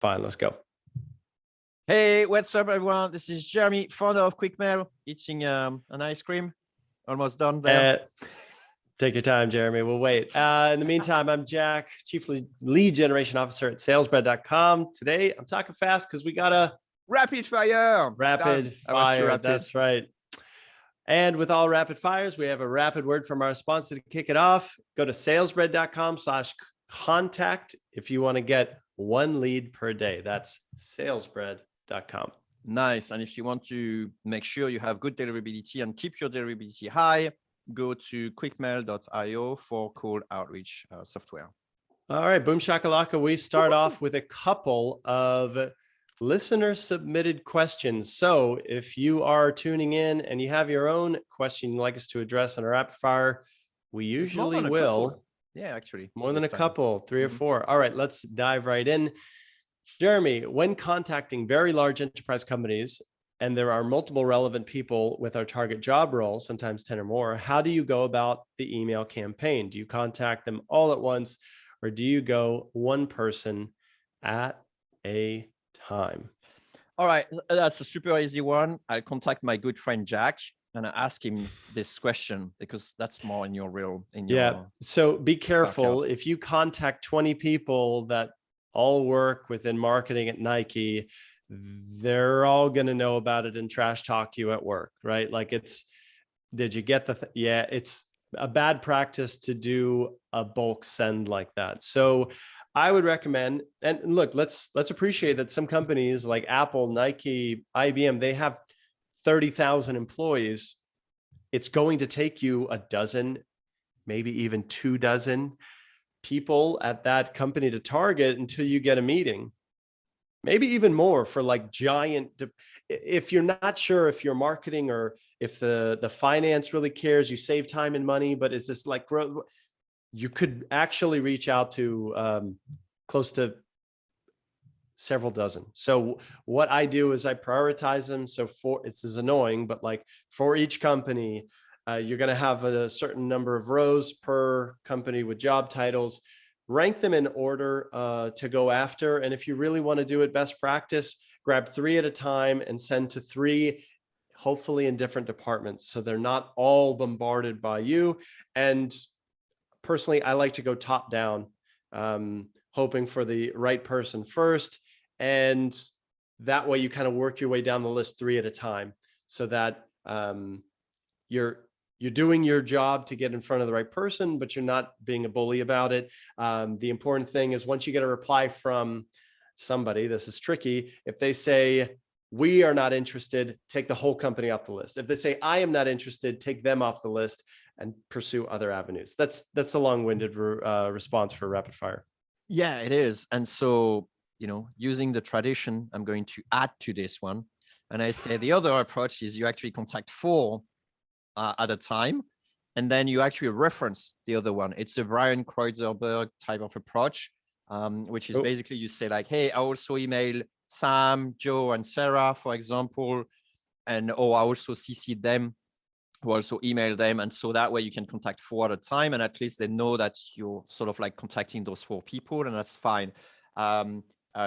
Fine, let's go. Hey, what's up, everyone? This is Jeremy, founder of QuickMail, eating an ice cream. Almost done there. Take your time, Jeremy. We'll wait. In the meantime, I'm Jack, Chief Lead Generation Officer at salesbread.com. Today, I'm talking fast because we got a rapid fire. That's right. And with all rapid fires, we have a rapid word from our sponsor to kick it off. Go to salesbread.com/contact if you want to get one lead per day. That's salesbread.com. Nice. And if you want to make sure you have good deliverability and keep your deliverability high, go to quickmail.io for cold outreach software. All right, boom shakalaka. We start off with a couple of listener submitted questions. So if you are tuning in and you have your own question you'd like us to address on a rapid fire, we usually will. Yeah, actually. More than a couple, 3 or 4. All right, let's dive right in. Jeremy, when contacting very large enterprise companies, and there are multiple relevant people with our target job role, sometimes 10 or more, how do you go about the email campaign? Do you contact them all at once, or do you go one person at a time? All right, that's a super easy one. I'll contact my good friend Jack and I ask him this question because that's more in your real. So be careful if you contact 20 people that all work within marketing at Nike. They're all going to know about it and trash talk you at work, right? Like did you get it's a bad practice to do a bulk send like that. So I would recommend, and look, let's appreciate that some companies like Apple, Nike, IBM, they have 30,000 employees. It's going to take you a dozen, maybe even 24 people at that company to target until you get a meeting. Maybe even more for like giant. If you're not sure if your marketing or if the finance really cares, you save time and money, but is this like growth? You could actually reach out to close to several dozen. So what I do is I prioritize them. So this is annoying, but like for each company, you're going to have a certain number of rows per company with job titles. Rank them in order to go after. And if you really want to do it best practice, grab 3 at a time and send to 3, hopefully in different departments. So they're not all bombarded by you. And personally, I like to go top down, hoping for the right person first. And that way you kind of work your way down the list 3 at a time so that you're doing your job to get in front of the right person, but you're not being a bully about it. The important thing is once you get a reply from somebody, this is tricky. If they say, we are not interested, take the whole company off the list. If they say, I am not interested, take them off the list and pursue other avenues. That's a long-winded response for rapid fire. Yeah, it is. And so, using the tradition, I'm going to add to this one. And I say the other approach is you actually contact 4 at a time, and then you actually reference the other one. It's a Brian Kreuzerberg type of approach, which is basically you say like, hey, I also email Sam, Joe, and Sarah, for example, and I also CC them, who also email them. And so that way you can contact 4 at a time, and at least they know that you're sort of like contacting those 4 people, and that's fine.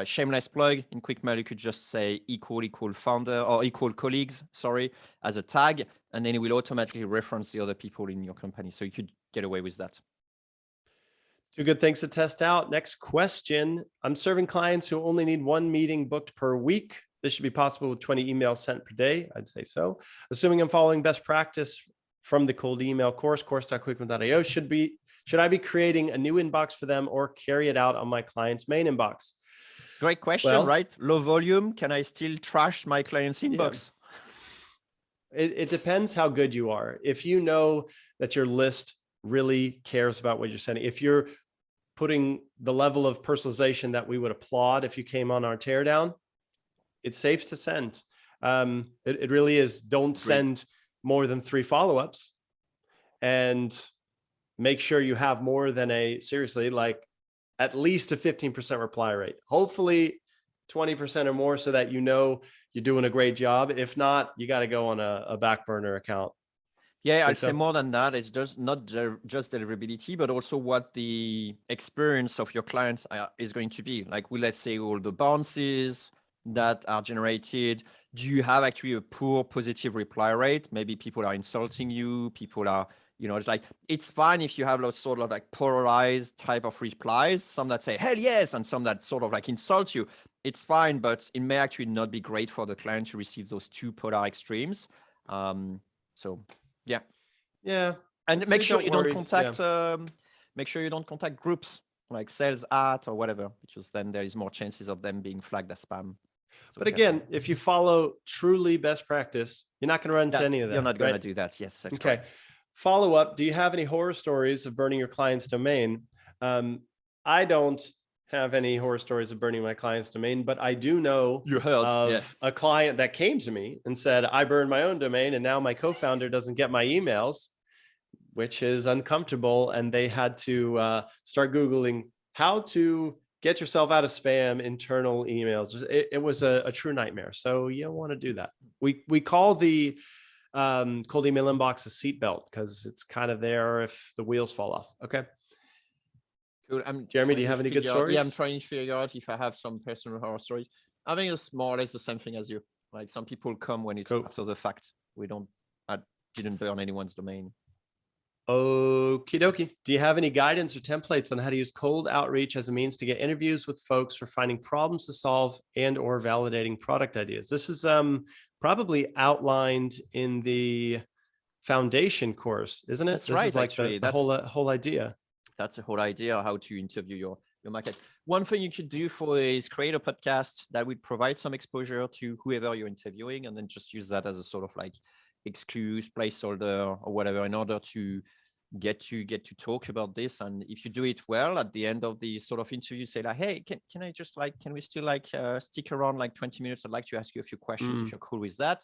Shameless plug, in QuickMail, you could just say equal founder or equal colleagues, as a tag, and then it will automatically reference the other people in your company. So you could get away with that. 2 good things to test out. Next question. I'm serving clients who only need 1 meeting booked per week. This should be possible with 20 emails sent per day. I'd say so. Assuming I'm following best practice from the cold email course.quickmail.io, should I be creating a new inbox for them or carry it out on my client's main inbox? Great question, right? Low volume. Can I still trash my client's inbox? Yeah. It depends how good you are. If you know that your list really cares about what you're sending, if you're putting the level of personalization that we would applaud if you came on our teardown, it's safe to send. It really is. Don't send more than 3 follow-ups, and make sure you have more than at least a 15% reply rate. Hopefully 20% or more, so that you're doing a great job. If not, you got to go on a back burner account. Yeah, Say I'd say so? more than that. It's just not just deliverability, but also what the experience of your clients is going to be. Like, let's say all the bounces that are generated. Do you have actually a poor positive reply rate? Maybe people are insulting you. People are, it's like, it's fine if you have lots sort of like polarized type of replies, some that say, hell yes, and some that sort of like insult you. It's fine, but it may actually not be great for the client to receive those two polar extremes. So yeah. Yeah. And I'd make say sure don't you don't worry. Yeah. contact make sure you don't contact groups like sales at or whatever, because then there is more chances of them being flagged as spam. So But again, if you follow truly best practice, you're not going to run into any of you're that, not going to right? do that. Yes, that's Okay. correct. Follow up. Do you have any horror stories of burning your client's domain? I don't have any horror stories of burning my client's domain, but I do know You heard, of a client that came to me and said, I burned my own domain and now my co-founder doesn't get my emails, which is uncomfortable. And they had to start Googling how to get yourself out of spam internal emails. It was a true nightmare. So you don't want to do that. We call the cold email inbox a seatbelt because it's kind of there if the wheels fall off. Okay. Cool. Jeremy, do you have any good stories? Yeah, I'm trying to figure out if I have some personal horror stories. I think it's more or less the same thing as you. Like, some people come when it's after the fact. I didn't burn anyone's domain. Okie dokie. Do you have any guidance or templates on how to use cold outreach as a means to get interviews with folks for finding problems to solve and or validating product ideas? This is probably outlined in the foundation course, isn't it? That's this right, is like actually. the whole idea. That's the whole idea, how to interview your market. One thing you could do is create a podcast that would provide some exposure to whoever you're interviewing, and then just use that as a sort of like excuse, placeholder, or whatever, in order to get to talk about this. And if you do it well, at the end of the sort of interview, say like, hey, can I just like, can we still like stick around like 20 minutes? I'd like to ask you a few questions if you're cool with that.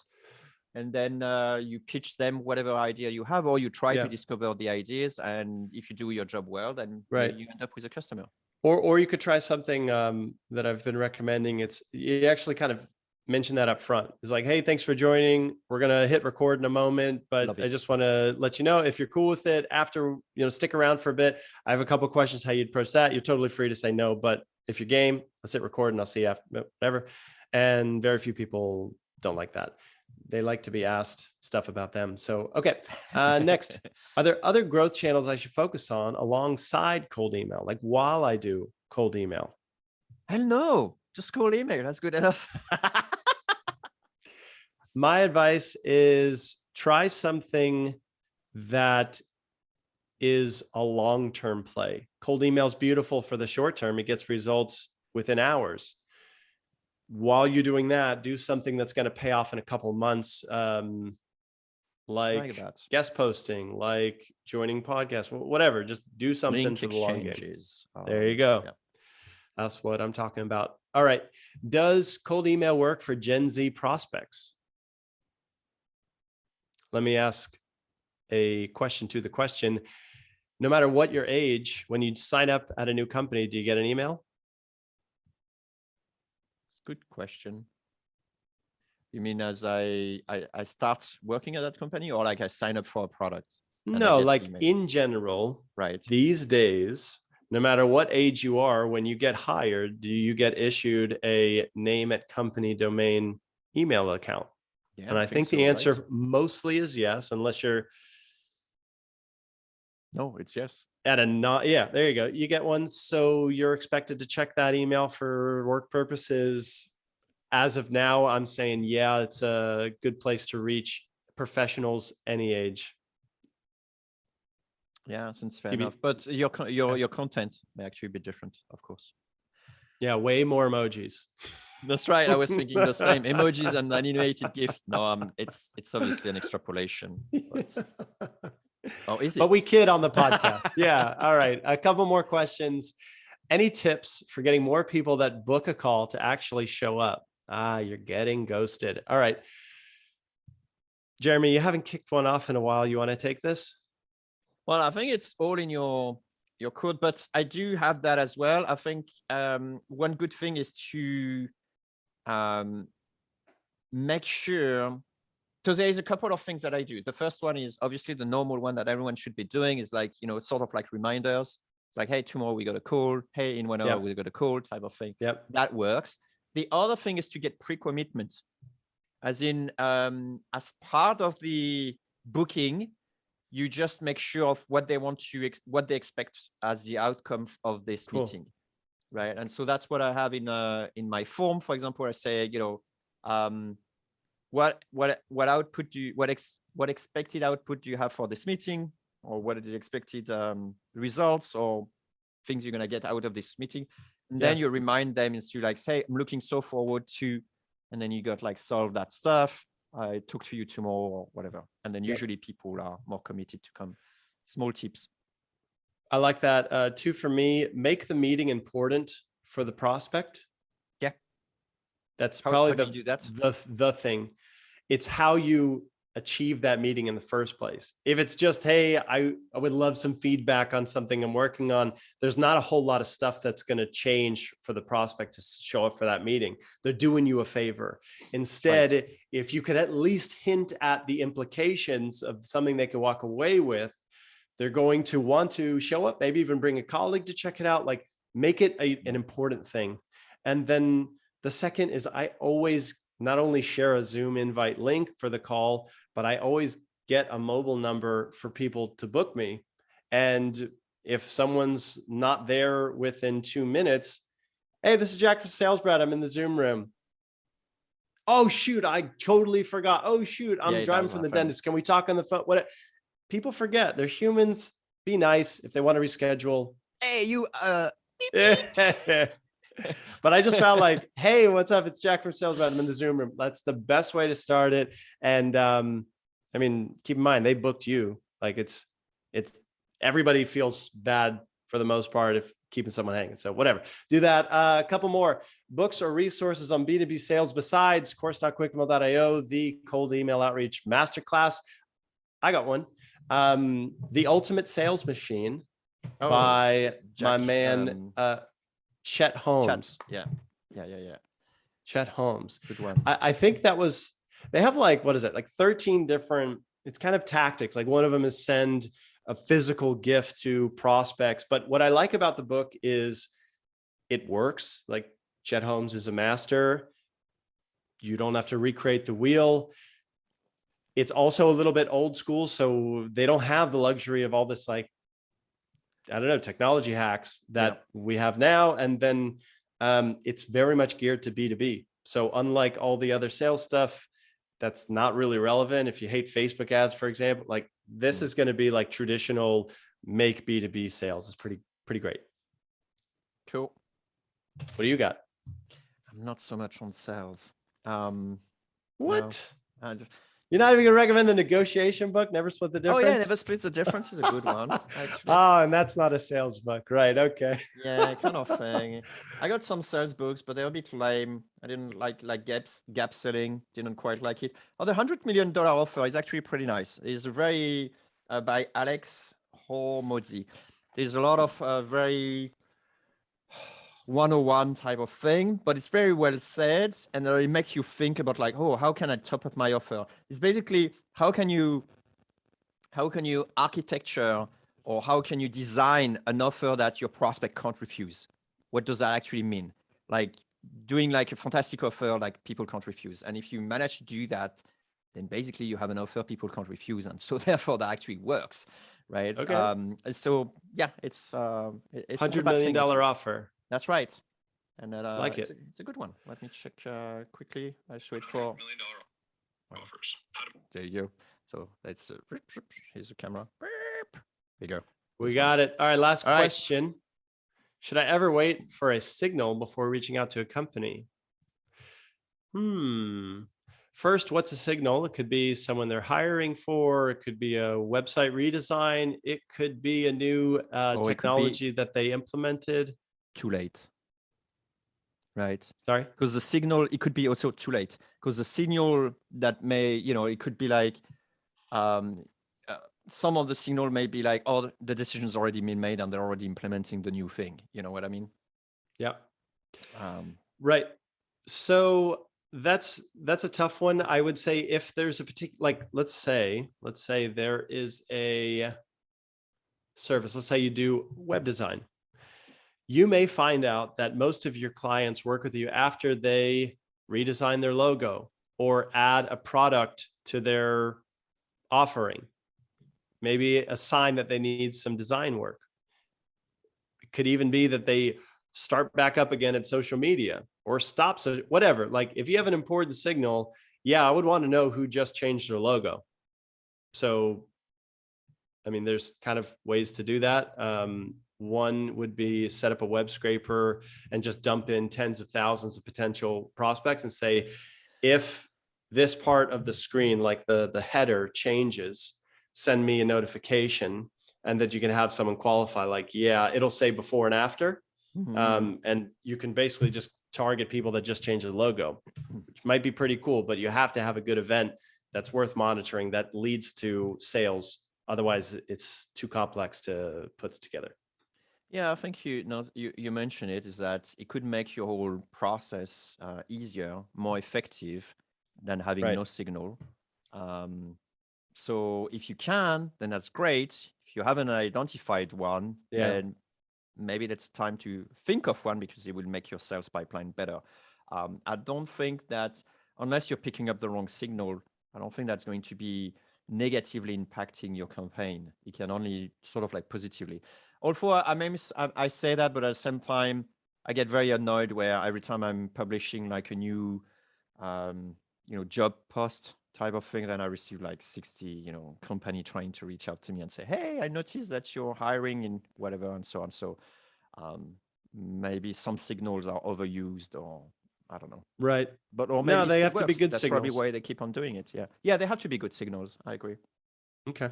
And then you pitch them whatever idea you have, or you try to discover the ideas. And if you do your job well, then you end up with a customer. Or you could try something that I've been recommending. You actually kind of mention that up front. It's like, hey, thanks for joining. We're going to hit record in a moment, but I just want to let you know, if you're cool with it, after, stick around for a bit. I have a couple of questions how you'd approach that. You're totally free to say no, but if you're game, let's hit record and I'll see you after, whatever. And very few people don't like that. They like to be asked stuff about them. So, okay. Next, are there other growth channels I should focus on alongside cold email? Like while I do cold email? Hell no, just cold email. That's good enough. My advice is try something that is a long-term play. Cold email is beautiful for the short term. It gets results within hours. While you're doing that, do something that's going to pay off in a couple of months, like guest posting, like joining podcasts, whatever. Just do something for the long game. There you go. Yeah. That's what I'm talking about. All right. Does cold email work for Gen Z prospects? Let me ask a question to the question. No matter what your age, when you sign up at a new company, do you get an email? It's a good question. You mean as I start working at that company, or like I sign up for a product? No, like in general, right? These days, no matter what age you are, when you get hired, do you get issued a name at company domain email account? Yeah, and I think the answer mostly is yes, unless you're. No, it's yes. At a not, yeah, there you go. You get one. So you're expected to check that email for work purposes. As of now, I'm saying, yeah, it's a good place to reach professionals any age. Yeah, since fair enough. But your content may actually be different, of course. Yeah, way more emojis. That's right. I was thinking the same. Emojis and animated GIFs. No, it's obviously an extrapolation. But... Oh, is it? But we kid on the podcast. Yeah. All right. A couple more questions. Any tips for getting more people that book a call to actually show up? You're getting ghosted. All right. Jeremy, you haven't kicked one off in a while. You want to take this? Well, I think it's all in your code, but I do have that as well. I think one good thing is to make sure So there is a couple of things that I do. The first one is obviously the normal one that everyone should be doing is like, sort of like reminders. It's like, hey, tomorrow we got a call. Hey, in 1 hour we got a call type of thing. Yep. That works. The other thing is to get pre-commitment, as in as part of the booking, you just make sure of what they want to, what they expect as the outcome of this meeting, right? And so that's what I have in my form. For example, I say, what output do you, what expected output do you have for this meeting, or what are the expected results or things you're gonna get out of this meeting, and then you remind them is to like say, I'm looking so forward to, and then you got like solve that stuff. I talk to you tomorrow or whatever. And then usually people are more committed to come. Small tips. I like that. 2 for me, make the meeting important for the prospect. Yeah. That's how probably do you do that? the thing. It's how you achieve that meeting in the first place. If it's just, hey, I would love some feedback on something I'm working on, there's not a whole lot of stuff that's going to change for the prospect to show up for that meeting. They're doing you a favor. Instead, if you could at least hint at the implications of something they can walk away with, they're going to want to show up, maybe even bring a colleague to check it out, like make it an important thing. And then the second is I always not only share a Zoom invite link for the call, but I always get a mobile number for people to book me. And if someone's not there within 2 minutes, hey, this is Jack for Sales Brad. I'm in the Zoom room. Oh, shoot, I totally forgot. Oh, shoot, I'm driving from the dentist. Can we talk on the phone? What? People forget. They're humans. Be nice if they want to reschedule. Hey, you, But I just felt like, hey, what's up? It's Jack from Sales Brad. I'm in the Zoom room. That's the best way to start it. And I mean, keep in mind, they booked you. Like it's everybody feels bad for the most part if keeping someone hanging. So whatever, do that. A couple more books or resources on B2B sales besides course.quickmail.io, the cold email outreach masterclass. I got one. The Ultimate Sales Machine by my man, Chet Holmes. Yeah. Chet Holmes. Good one. I think that was, they have like, what is it? Like 13 different, it's kind of tactics. Like one of them is send a physical gift to prospects. But what I like about the book is it works. Like Chet Holmes is a master. You don't have to recreate the wheel. It's also a little bit old school. So they don't have the luxury of all this, like, I don't know, technology hacks that we have now. And then it's very much geared to B2B. So unlike all the other sales stuff, that's not really relevant. If you hate Facebook ads, for example, like this is going to be like traditional make B2B sales. It's pretty great. Cool. What do you got? I'm not so much on sales. What? No, you're not even gonna recommend the negotiation book, Never Split the Difference? Oh yeah, Never Split the Difference is a good one. Actually. Oh, and that's not a sales book, right? Okay. Yeah, kind of thing. I got some sales books, but they're a bit lame. I didn't like gap selling. Didn't quite like it. Oh, the $100 million offer is actually pretty nice. It's very by Alex Hormozzi. There's a lot of very 101 type of thing, but it's very well said, and it makes you think about like, oh, how can I top up my offer? It's basically how can you architecture or how can you design an offer that your prospect can't refuse? What does that actually mean? Like doing like a fantastic offer like people can't refuse. And if you manage to do that, then basically you have an offer people can't refuse, and so therefore that actually works, right? Okay. So yeah, it's $100 million offer. That's right. And then like it's a good one. Let me check quickly. I show it for $100 million offers. There you go. So that's here's the camera. There you go. We got it. All right. Last question. Should I ever wait for a signal before reaching out to a company? First, what's a signal? It could be someone they're hiring for. It could be a website redesign. It could be a new technology that they implemented. Too late. Right. Sorry? Because the signal, it could be also too late. Because the signal that may, it could be like, some of the signal may be like, oh, the decision's already been made and they're already implementing the new thing. You know what I mean? Yeah. Right. So that's a tough one. I would say if there's a particular, like, let's say there is a service, let's say you do web design. You may find out that most of your clients work with you after they redesign their logo or add a product to their offering. Maybe a sign that they need some design work. It could even be that they start back up again at social media or stop. So whatever, like if you have an important signal, yeah, I would want to know who just changed their logo. So, I mean, there's kind of ways to do that. One would be set up a web scraper and just dump in tens of thousands of potential prospects and say, if this part of the screen, like the header changes, send me a notification, and that you can have someone qualify, like, yeah, it'll say before and after. And you can basically just target people that just change the logo, which might be pretty cool, but you have to have a good event that's worth monitoring that leads to sales. Otherwise, it's too complex to put together. Yeah, I think you mentioned it, is that it could make your whole process easier, more effective than having Right. no signal. So if you can, then that's great. If you haven't identified one, Yeah. then maybe it's time to think of one, because it will make your sales pipeline better. I don't think that, unless you're picking up the wrong signal, I don't think that's going to be negatively impacting your campaign. It can only sort of like positively. Although I say that, but at the same time, I get very annoyed where every time I'm publishing like a new, job post type of thing, then I receive like 60, company trying to reach out to me and say, hey, I noticed that you're hiring in whatever, and so on. So maybe some signals are overused, or I don't know. Right. But or No, maybe they it have to be works. good That's probably signals. why they keep on doing it. Yeah, they have to be good signals. I agree. Okay.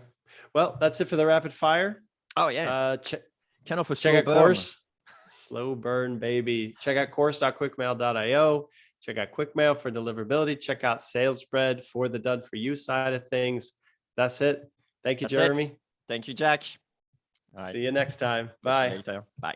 Well, that's it for the rapid fire. Oh yeah. Kind of a Check slow out burn. course. Slow burn, baby. Check out course.quickmail.io. Check out QuickMail for deliverability. Check out SalesSpread for the done for you side of things. That's it. Thank you, That's it. Jeremy. Thank you, Jack. All right. See you next time. Catch you Bye. later. Bye.